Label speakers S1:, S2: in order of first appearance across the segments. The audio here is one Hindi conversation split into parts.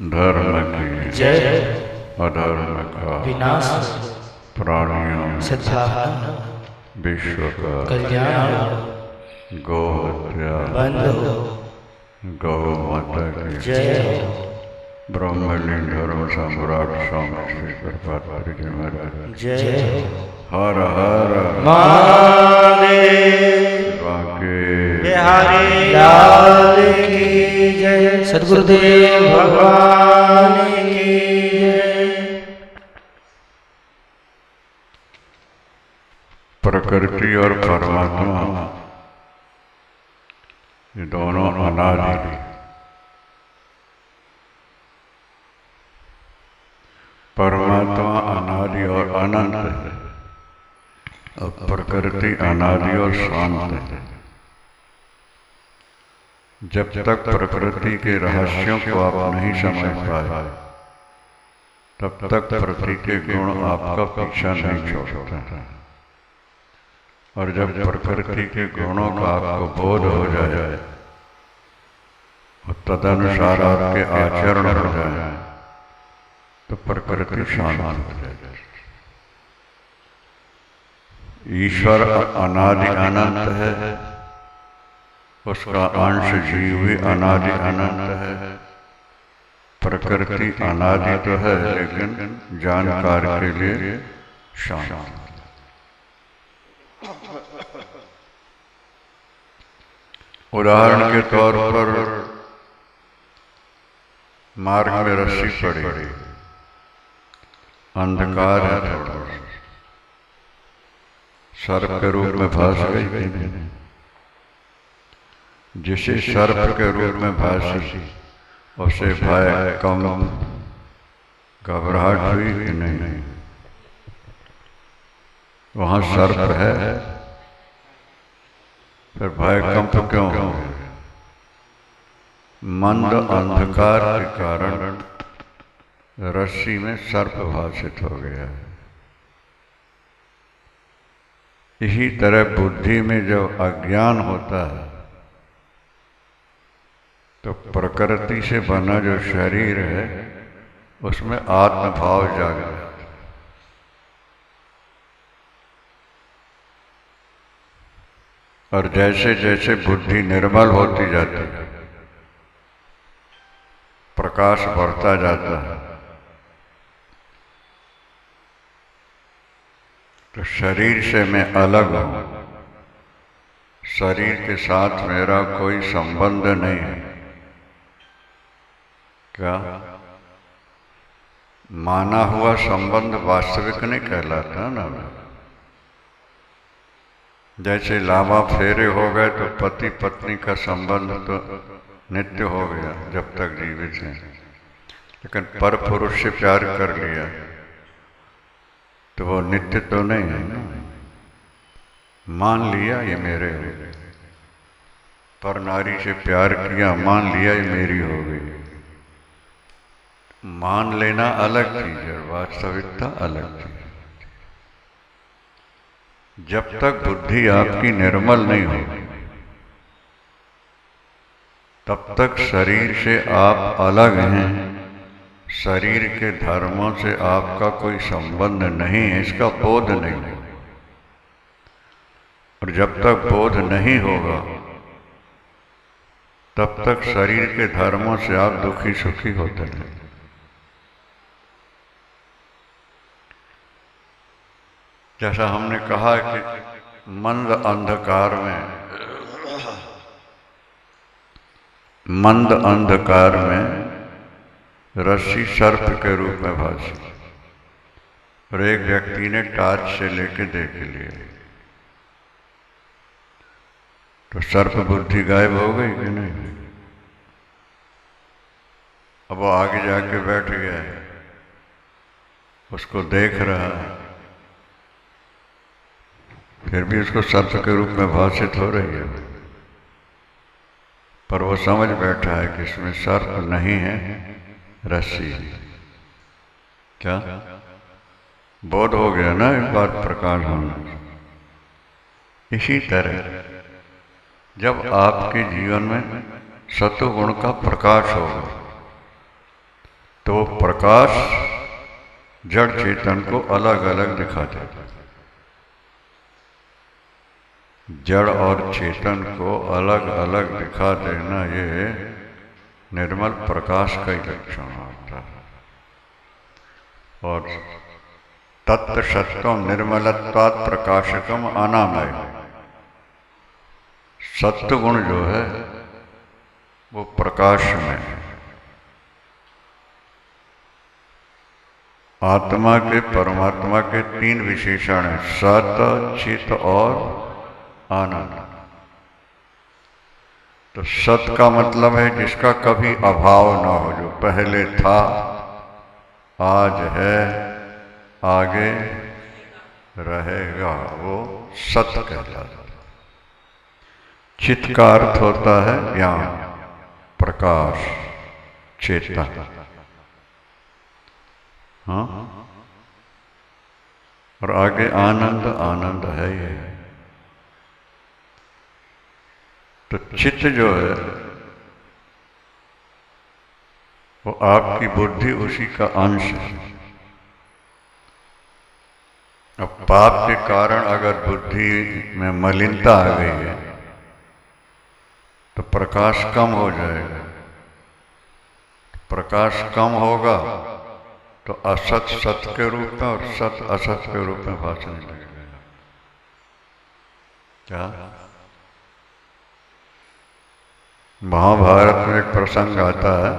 S1: धर्म की
S2: जय,
S1: अधर्म का
S2: विनाश,
S1: प्राणियों
S2: सद्भावना,
S1: विश्व का
S2: कल्याण,
S1: गौ हत्या
S2: बंद हो।
S1: गौ माता की
S2: जय हो।
S1: ब्रह्मलीन धर्म सम्राट स्वामी श्री कृपाचार्य जी महाराज।
S2: जय हो।
S1: हर हर
S2: महादेव।
S1: बांके
S2: बिहारी लाल की जय। सद्गुरुदेव भगवान की जय।
S1: प्रकृति और परमात्मा ये दोनों अनादि, परमात्मा अनादि और अनंत है और प्रकृति अनादि और शांत है। जब तक प्रकृति के रहस्यों को आप नहीं समझ पाए तब तक प्रकृति के गुण आपका पीछा नहीं छोड़ता। और जब प्रकृति के गुणों का आपको बोध हो जाए और तदनुसार आपके आचरण हो जाए तो प्रकृति शांत हो जाए। ईश्वर अनादि अनंत है, उसका अंश जीव भी अनादि अनंत है। प्रकृति अनादि तो है लेकिन जानकार के लिए शांत। उदाहरण के तौर पर मार्ग में रस्सी पड़ी, अंधकार है, थोड़ा सर्प के रूप में भास गई। जिसे सर्प के रूप में भासी उसे भय कम घबराहट हुई कि नहीं? वहां सर्प है फिर भय कंप क्यों हो? मंद अंधकार के कारण रस्सी में सर्प भाषित हो गया है। इसी तरह बुद्धि में जब अज्ञान होता है तो प्रकृति से बना जो शरीर है उसमें आत्मभाव जाग जाता है। और जैसे जैसे बुद्धि निर्मल होती जाती है, प्रकाश बढ़ता जाता है, तो शरीर से मैं अलग हूं, शरीर के साथ मेरा कोई संबंध नहीं है। क्या माना हुआ संबंध वास्तविक नहीं कहलाता ना। जैसे लावा फेरे हो गए तो पति पत्नी का संबंध तो नित्य हो गया जब तक जीवित हैं, लेकिन पर पुरुष से प्यार कर लिया तो वो नित्य तो नहीं है ना। मान लिया ये मेरे हो गए, पर नारी से प्यार किया, मान लिया ये मेरी हो गई। मान लेना अलग चीज है, वास्तविकता अलग चीज। जब तक बुद्धि आपकी निर्मल नहीं हो तब तक शरीर से आप अलग हैं, शरीर के धर्मों से आपका कोई संबंध नहीं है, इसका बोध नहीं है। और जब तक बोध नहीं होगा तब तक शरीर के धर्मों से आप दुखी सुखी होते हैं। जैसा हमने कहा कि मंद अंधकार में रस्सी सर्प के रूप में भासी और एक व्यक्ति ने टार्च से लेके देख लिया तो सर्प बुद्धि गायब हो गई कि नहीं? अब वो आगे जाके बैठ गया है, उसको देख रहा है, फिर भी उसको सर्प के रूप में भाषित हो रही है, पर वो समझ बैठा है कि इसमें सर्प नहीं है, रस्सी। क्या बोध हो गया ना एक बार प्रकाश होना। इसी तरह जब आपके जीवन में सत्व गुण का प्रकाश होगा तो प्रकाश जड़ चेतन को अलग अलग दिखा देता है। जड़ और चेतन को अलग अलग दिखा देना ये निर्मल प्रकाश का ही लक्षण होता है। और तत्व सत्वम निर्मलत्वात् प्रकाशकम अनामय, सत्व गुण जो है वो प्रकाश में है। आत्मा के परमात्मा के तीन विशेषण हैं, सत, चित और आनंद। तो सत का मतलब है जिसका कभी अभाव ना हो, जो पहले था, आज है, आगे रहेगा, वो सत कहलाता है। चित का अर्थ होता है ज्ञान, प्रकाश, चेतन। हाँ, और आगे आनंद, आनंद है ये। तो चित्त जो है वो आपकी बुद्धि उसी का अंश है। अब पाप के कारण अगर बुद्धि में मलिनता आ गई है तो प्रकाश कम हो जाएगा। प्रकाश कम होगा तो असत सत के रूप में और सत असत के रूप में भाषण लगेगा। क्या महाभारत में एक प्रसंग आता है,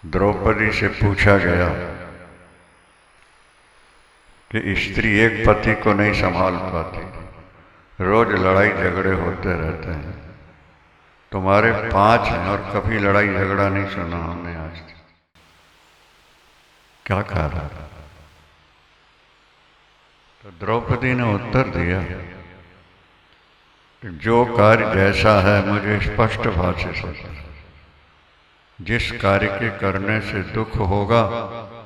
S1: द्रौपदी से पूछा गया कि स्त्री एक पति को नहीं संभाल पाती, रोज लड़ाई झगड़े होते रहते हैं, तुम्हारे 5 हैं और कभी लड़ाई झगड़ा नहीं सुना हमने आज तक। क्या कहा? तो द्रौपदी ने उत्तर दिया कि जो कार्य जैसा है मुझे स्पष्ट भाषा से, जिस कार्य के करने से दुख होगा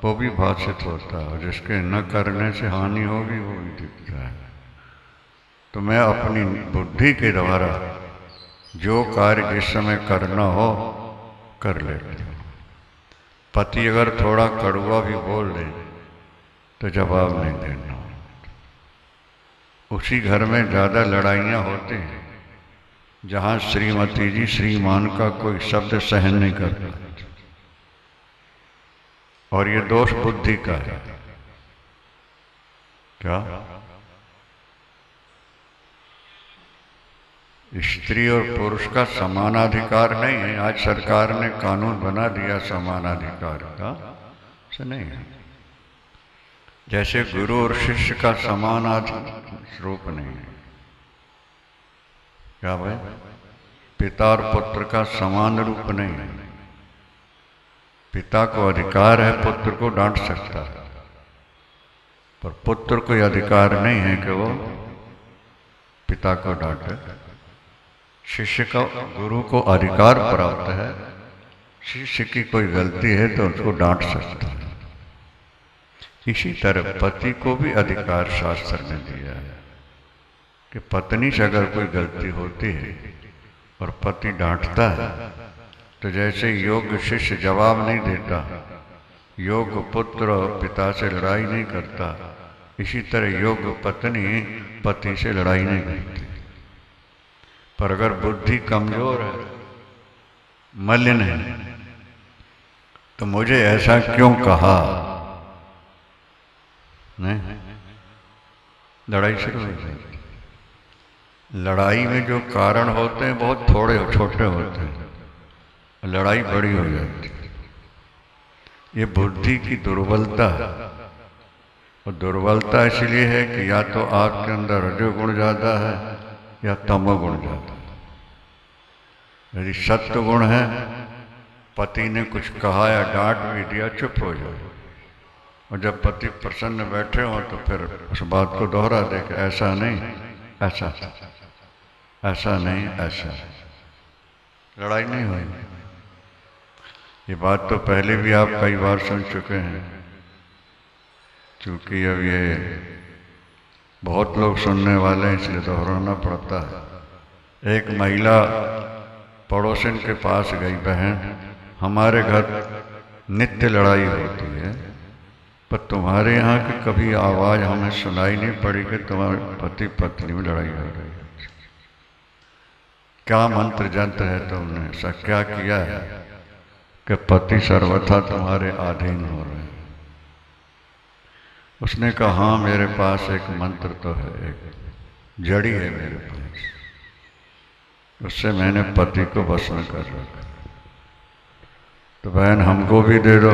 S1: वो भी भाषित होता है, और जिसके न करने से हानि होगी वो भी दिखता है। तो मैं अपनी बुद्धि के द्वारा जो कार्य जिस समय करना हो कर लेती हूँ। पति अगर थोड़ा कड़वा भी बोल दे तो जवाब नहीं देना। उसी घर में ज्यादा लड़ाइयाँ होती हैं जहाँ श्रीमती जी श्रीमान का कोई शब्द सहन नहीं करता, और ये दोष बुद्धि का है। क्या स्त्री और पुरुष का समानाधिकार नहीं है? आज सरकार ने कानून बना दिया समानाधिकार का, से नहीं है। जैसे गुरु और शिष्य का समानाधिकार रूप नहीं है। क्या भाई? पिता और पुत्र का समान रूप नहीं है। पिता को अधिकार है पुत्र को डांट सकता है, पर पुत्र को अधिकार नहीं है कि वो पिता को डांटे। शिष्य का गुरु को अधिकार प्राप्त है, शिष्य की कोई गलती है तो उसको डांट सकता है। इसी तरह पति को भी अधिकार शास्त्र ने दिया है कि पत्नी से अगर कोई गलती होती है और पति डांटता है तो जैसे योग्य शिष्य जवाब नहीं देता, योग्य पुत्र और पिता से लड़ाई नहीं करता, इसी तरह योग्य पत्नी पति से लड़ाई नहीं करती। पर अगर बुद्धि कमजोर है, मलिन है, तो मुझे ऐसा क्यों कहा, नहीं, लड़ाई शुरू हो जाती। लड़ाई में जो कारण होते हैं बहुत थोड़े छोटे होते हैं, लड़ाई बड़ी हो जाती है। ये बुद्धि की दुर्बलता है, और दुर्बलता इसलिए है कि या तो आपके अंदर रजोगुण ज्यादा है या तमोगुण ज्यादा है। यदि सत्व गुण है, पति ने कुछ कहा या डांट भी दिया, चुप हो जाओ, और जब पति प्रसन्न बैठे हो तो फिर उस बात को दोहरा दे कि ऐसा नहीं, ऐसा, ऐसा नहीं, ऐसा। लड़ाई नहीं हुई। ये बात तो पहले भी आप कई बार सुन चुके हैं, क्योंकि अब ये बहुत लोग सुनने वाले हैं इसलिए दोहराना पड़ता है। एक महिला पड़ोसन के पास गई, बहन हमारे घर नित्य लड़ाई होती है, पर तुम्हारे यहाँ की कभी आवाज़ हमें सुनाई नहीं पड़ी कि तुम्हारे पति पत्नी में लड़ाई हो रही है। क्या मंत्र जंत्र है, तुमने ऐसा क्या किया है कि पति सर्वथा तुम्हारे अधीन हो रहे हैं? उसने कहा, हाँ मेरे पास एक मंत्र तो है, एक जड़ी है मेरे पास, उससे मैंने पति को बस में कर रखा। तो बहन हमको भी दे दो।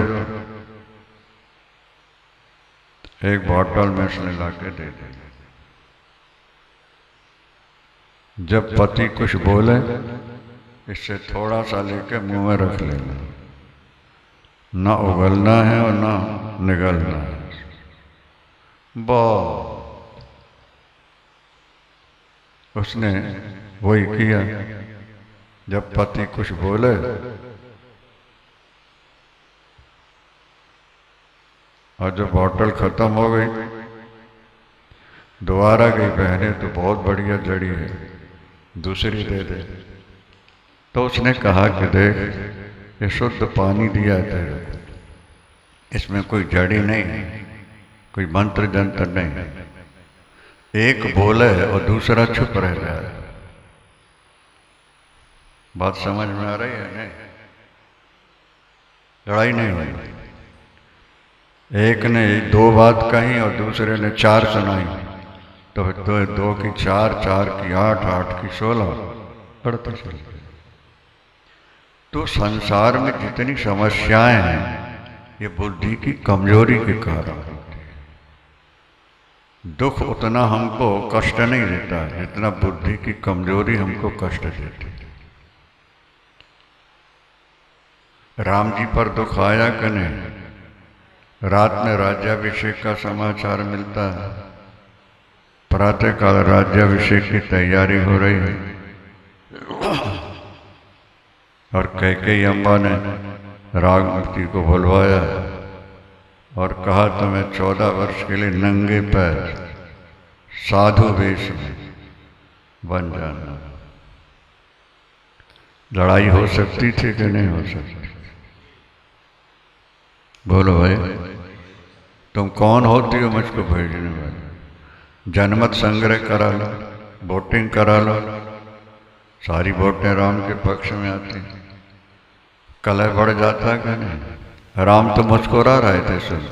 S1: एक बॉटल में उसने लाके दे दी। जब पति कुछ बोले, इससे थोड़ा सा लेके मुंह में रख लेना, ना उगलना है और ना निगलना है। उसने वही किया। जब पति कुछ बोले, और जब बॉटल खत्म हो गई, दोबारा गई, बहने तो बहुत बढ़िया जड़ी है, दूसरी दे दे। तो उसने कहा कि देख, ये शुद्ध पानी दिया तेरे, इसमें कोई जड़ी नहीं, कोई मंत्र जंत्र नहीं। एक बोले और दूसरा चुप रह जाए। बात समझ में आ रही है? नहीं, लड़ाई नहीं हुई। एक ने 2 बात कही और दूसरे ने 4 सुनाई, तो 2 की 4, 4 की 8, 8 की 16 पढ़ते चलते। तो संसार में जितनी समस्याएं हैं, ये बुद्धि की कमजोरी के कारण होती है। दुख उतना हमको कष्ट नहीं देता है जितना बुद्धि की कमजोरी हमको कष्ट देती है। राम जी पर दुख आया कि नहीं? रात में राज्याभिषेक का समाचार मिलता है, प्रातःकाल राज्याभिषेक की तैयारी हो रही है, और कैकेयी अम्बा ने राघमूर्ति को बुलवाया और कहा तुम्हें 14 वर्ष के लिए नंगे पैर साधु वेश में बन जाना। लड़ाई हो सकती थी कि नहीं हो सकती? बोलो भाई, तुम कौन होती हो मुझको भेजने वाले? जनमत संग्रह करा लो, वोटिंग करा लो, सारी वोटें राम के पक्ष में आती, कलह बढ़ जाता कि नहीं? राम तो मुस्कुरा रहे थे सुन।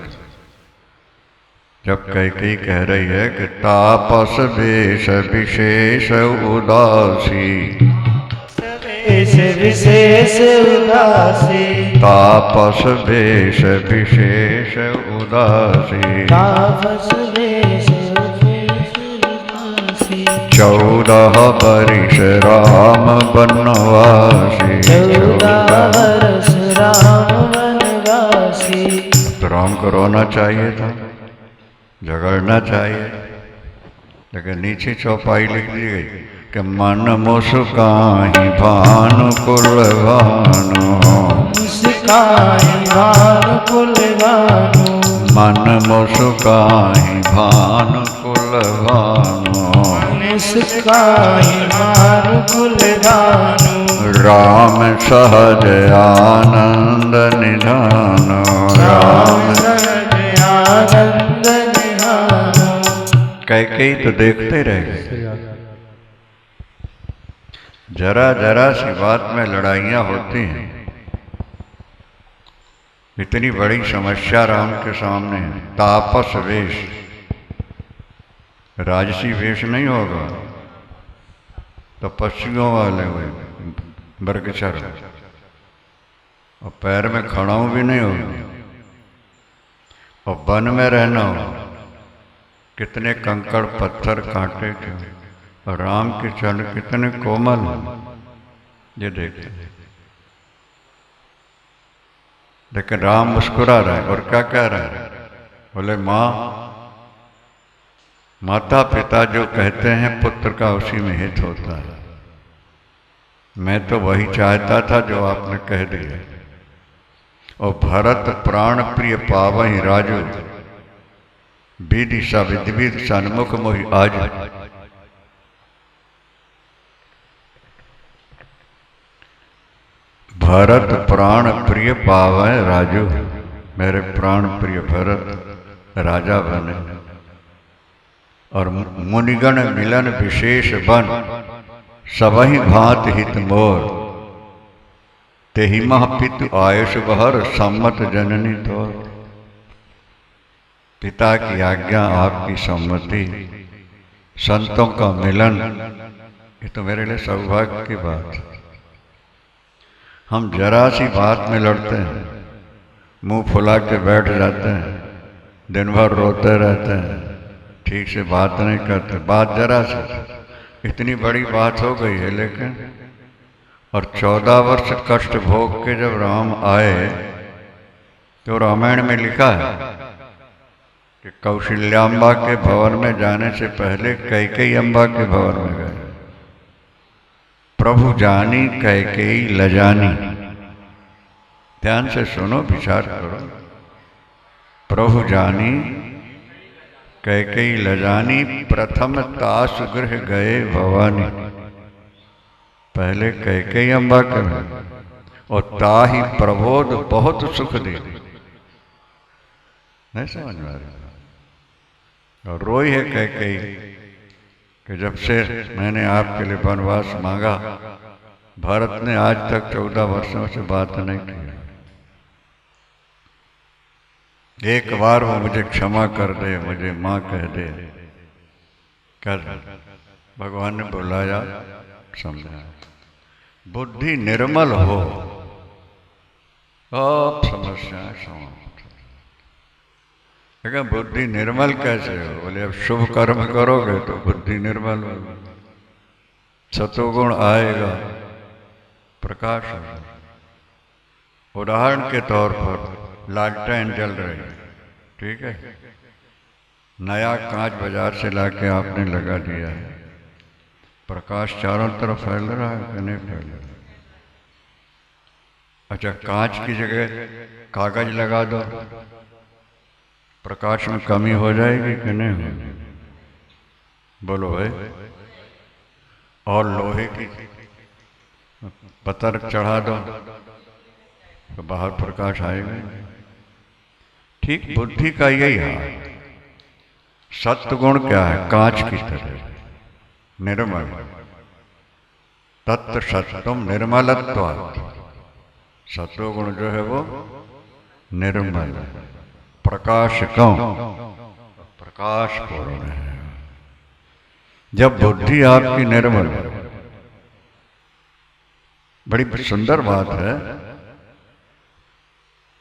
S1: जब कैकेयी कह रही है कि तापस वेश विशेष उदासी,
S2: विशेष उदासी,
S1: तापस वेश विशेष उदासी,
S2: तापस वेश विशेष उदासी,
S1: 14 वर्ष राम वनवासी,
S2: 14 वर्ष राम वनवासी।
S1: तो राम को रोना चाहिए था, झगड़ना चाहिए, लेकिन नीचे चौपाई लिख दी गई कि मन मुस्काहि भानुकुल भानु,
S2: मुस्काहि भानुकुल भानु,
S1: मन मुस्काहि भानुकुल भानु,
S2: मुस्काहि भानुकुल भानु,
S1: राम सहज आनंद निधान,
S2: राम सहज आनंद निधान।
S1: कैकेयी तो देखते रह गए। जरा जरा सी बात में लड़ाइयाँ होती हैं। इतनी बड़ी समस्या राम के सामने है। तापस वेश, राजसी वेश नहीं होगा, तपस्वियों वाले हुए वर्गचर, और पैर में खड़ाऊ भी नहीं होगी, और वन में रहना हो, कितने कंकड़ पत्थर कांटे के, और राम के चरण कितने कोमल हैं, ये देखते। लेकिन राम मुस्कुरा रहे और क्या कह रहे हैं? बोले माता पिता जो कहते हैं पुत्र का उसी में हित होता है। मैं तो वही चाहता था जो आपने कह दिया। और भरत प्राण प्रिय पावहि राजू, विदिशा विद्विद सन्मुख मोहि आज। भरत प्राण प्रिय पावै राजू, मेरे प्राण प्रिय भरत राजा बने। और मुनिगण मिलन विशेष बन, सबहि भांत हित मोर। तेहि मह पितु आयुष बहर, सम्मत जननी तोर। पिता की आज्ञा, आपकी सम्मति, संतों का मिलन, ये तो मेरे लिए सौभाग्य की बात है। हम जरा सी बात में लड़ते हैं, मुंह फुला के बैठ जाते हैं, दिन भर रोते रहते हैं, ठीक से बात नहीं करते। बात जरा सी, इतनी बड़ी बात हो गई है। लेकिन और 14 वर्ष कष्ट भोग के जब राम आए तो रामायण में लिखा है कि कौशल्याम्बा के भवन में जाने से पहले कैकेयी अम्बा के भवन में गए। प्रभु जानी कैकेयी लजानी, ध्यान से सुनो, विचार करो। प्रभु जानी कैकेयी लजानी, प्रथम तास गृह गए भवानी। पहले कैकेयी अम्बा के में, और ताही प्रबोध बहुत सुख दी। नहीं समझ में आ रही? और रोई है कैकेयी कि जब से मैंने आपके लिए वनवास मांगा, भरत ने आज तक 14 वर्षों से बात नहीं की। एक बार वो मुझे क्षमा कर दे, मुझे माँ कह दे। कर भगवान ने बुलाया, समझा। बुद्धि निर्मल हो, अब समस्याएं समाप्त। लेकिन बुद्धि निर्मल कैसे हो? बोले अब शुभ कर्म करोगे तो बुद्धि निर्मल होगी, सतोगुण आएगा, प्रकाश होगा। उदाहरण के तौर पर लालटेन जल रही है, ठीक है, नया कांच बाजार से लाके आपने लगा दिया है, प्रकाश चारों तरफ फैल रहा है कि नहीं फैल रहा? अच्छा, कांच की जगह कागज लगा दो, प्रकाश में कमी हो जाएगी कि नहीं होगी? बोलो भाई। और लोहे की पत्थर चढ़ा दो तो बाहर प्रकाश आएगा। ठीक बुद्धि का यही हाल। सत्गुण क्या है? कांच की तरह निर्मल, तत्व सत्वम निर्मलत्वात्। सत्वगुण जो है वो निर्मल, प्रकाशकम, प्रकाश पूर्ण है। जब बुद्धि आपकी निर्मल, बड़ी सुंदर बात है,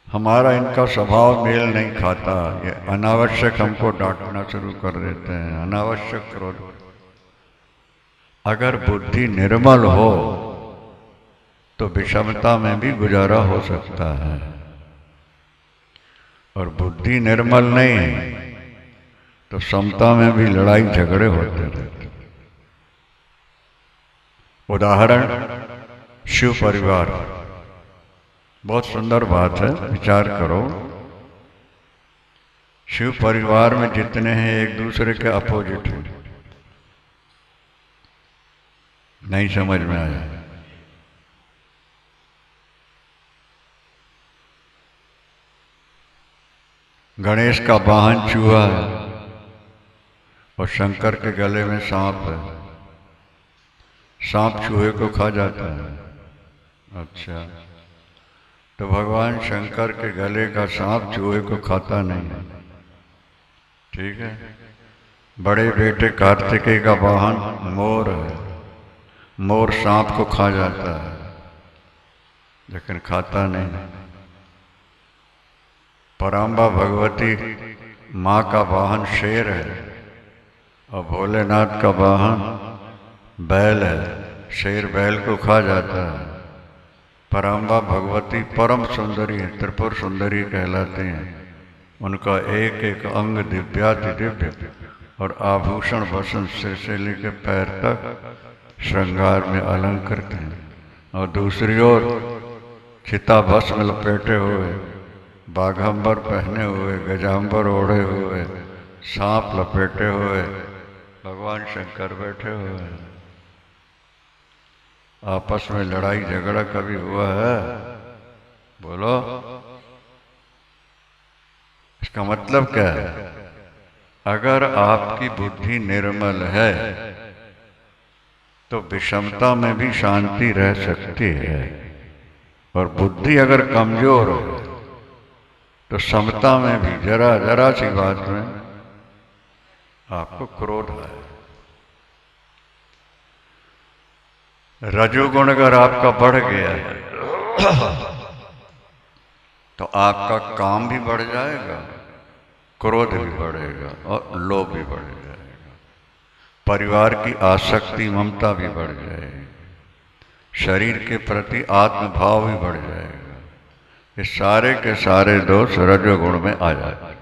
S1: हमारा इनका स्वभाव मेल नहीं खाता। ये अनावश्यक हमको डांटना शुरू कर देते हैं, अनावश्यक क्रोध। अगर बुद्धि निर्मल हो तो विषमता में भी गुजारा हो सकता है, और बुद्धि निर्मल नहीं है तो समता में भी लड़ाई झगड़े होते रहते। उदाहरण शिव परिवार, बहुत सुंदर बात है, विचार करो। शिव परिवार में जितने हैं एक दूसरे के अपोजिट हैं। नहीं समझ में आया? गणेश का वाहन चूहा है और शंकर के गले में सांप है। सांप चूहे को खा जाता है। अच्छा, तो भगवान शंकर के गले का सांप चूहे को खाता नहीं है, ठीक है। बड़े बेटे कार्तिकेय का वाहन मोर है। मोर सांप को खा जाता है लेकिन खाता नहीं। पराम्बा भगवती माँ का वाहन शेर है और भोलेनाथ का वाहन बैल है। शेर बैल को खा जाता है। पराम्बा भगवती परम सुंदरी है, त्रिपुर सुंदरी कहलाते हैं। उनका एक एक अंग दिव्याति दिव्य और आभूषण वसन सिर से लेकर पैर तक श्रृंगार में अलंकृत हैं। और दूसरी ओर चिता भस्म लपेटे हुए, बाघंबर पहने हुए, गजांबर ओढ़े हुए, सांप लपेटे हुए भगवान शंकर बैठे हुए हैं। आपस में लड़ाई झगड़ा कभी हुआ है? बोलो। इसका मतलब क्या है? अगर आपकी बुद्धि निर्मल है तो विषमता में भी शांति रह सकती है, और बुद्धि अगर कमजोर हो तो समता में भी जरा जरा सी बात में आपको क्रोध आए। रजोगुण अगर आपका बढ़ गया है तो आपका काम भी बढ़ जाएगा, क्रोध भी बढ़ेगा और लोभ भी बढ़ जाएगा, परिवार की आसक्ति ममता भी बढ़ जाएगी, शरीर के प्रति आत्मभाव भी बढ़ जाएगा। ये सारे के सारे दोष रजोगुण में आ जाते हैं।